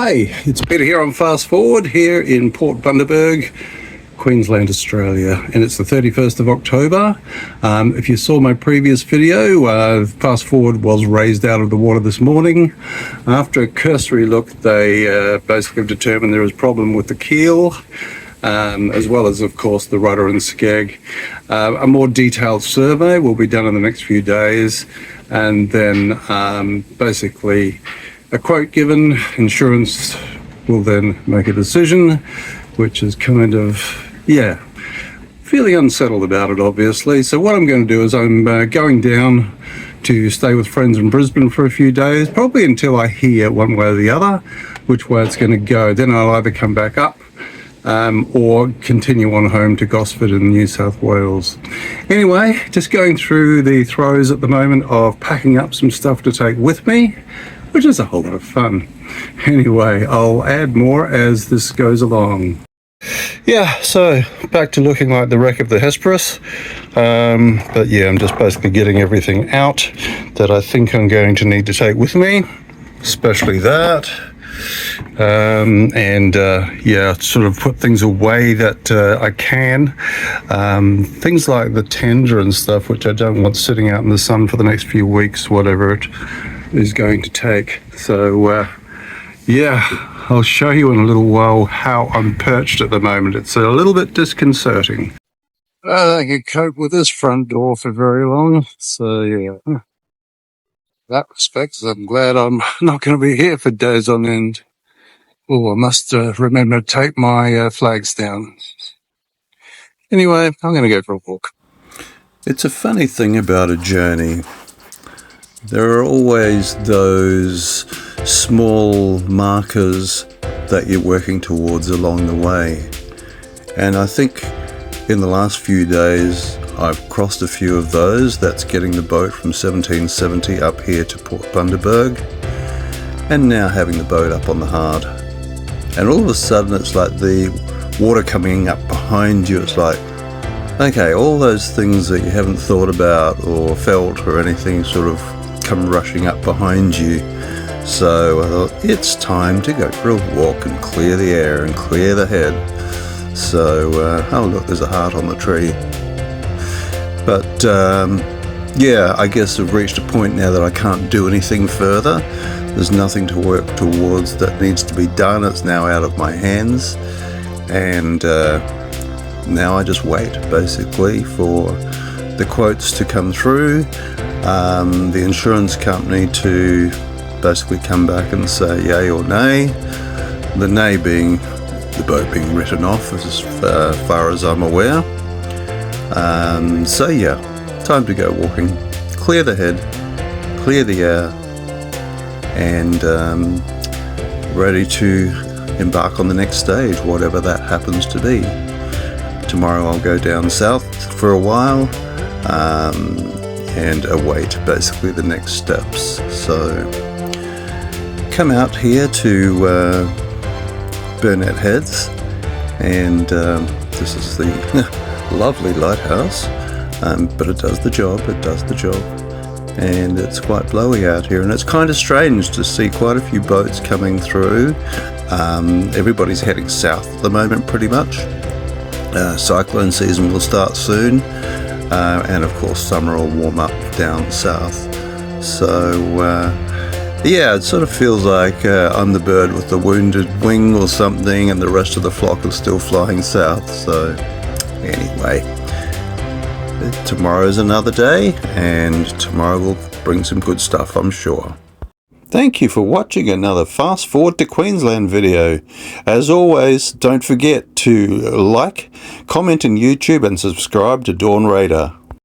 Hi, it's Peter here on Fast Forward here in Port Bundaberg, Queensland, Australia, and it's the 31st of October. If you saw my previous video, Fast Forward was raised out of the water this morning. After a cursory look, they basically determined there was a problem with the keel, as well as, of course, the rudder and skeg. A more detailed survey will be done in the next few days, and then basically a quote given. Insurance will then make a decision, which is kind of, feeling unsettled about it, obviously. So what I'm going to do is I'm going down to stay with friends in Brisbane for a few days, probably until I hear one way or the other which way it's going to go. Then I'll either come back up or continue on home to Gosford in New South Wales. Anyway, just going through the throes at the moment of packing up some stuff to take with me, which is a whole lot of fun. Anyway, I'll add more as this goes along. Yeah, so back to looking like the wreck of the Hesperus. But yeah, I'm just basically getting everything out that I think I'm going to need to take with me, especially that. Sort of put things away that I can. Things like the tender and stuff, which I don't want sitting out in the sun for the next few weeks, whatever it is going to take. So I'll show you in a little while how I'm perched at the moment. It's a little bit disconcerting. I don't think I could cope with this front door for very long. So yeah, in that respect, I'm glad I'm not going to be here for days on end. Oh, I must remember to take my flags down. Anyway, I'm going to go for a walk. It's a funny thing about a journey. There are always those small markers that you're working towards along the way. And I think in the last few days, I've crossed a few of those. That's getting the boat from 1770 up here to Port Bundaberg, and now having the boat up on the Hard. And all of a sudden, it's like the water coming up behind you. It's like, okay, all those things that you haven't thought about or felt or anything sort of come rushing up behind you. So I thought, it's time to go for a walk and clear the air and clear the head. So, oh look, there's a heart on the tree. But I guess I've reached a point now that I can't do anything further. There's nothing to work towards that needs to be done. It's now out of my hands. And now I just wait, basically, for the quotes to come through, the insurance company to basically come back and say yay or nay. The nay being the boat being written off as far as I'm aware. Time to go walking, clear the head, clear the air, and ready to embark on the next stage, whatever that happens to be. Tomorrow I'll go down south for a while and await basically the next steps. So come out here to Burnett Heads, and this is the lovely lighthouse, but it does the job, and it's quite blowy out here, and it's kind of strange to see quite a few boats coming through. Everybody's heading south at the moment pretty much. Cyclone season will start soon, and of course summer will warm up down south. So it sort of feels like I'm the bird with the wounded wing or something, and the rest of the flock is still flying south. So anyway, tomorrow's another day, and tomorrow will bring some good stuff, I'm sure. Thank you for watching another Fast Forward to Queensland video. As always, don't forget to like, comment on YouTube, and subscribe to Dawn Radar.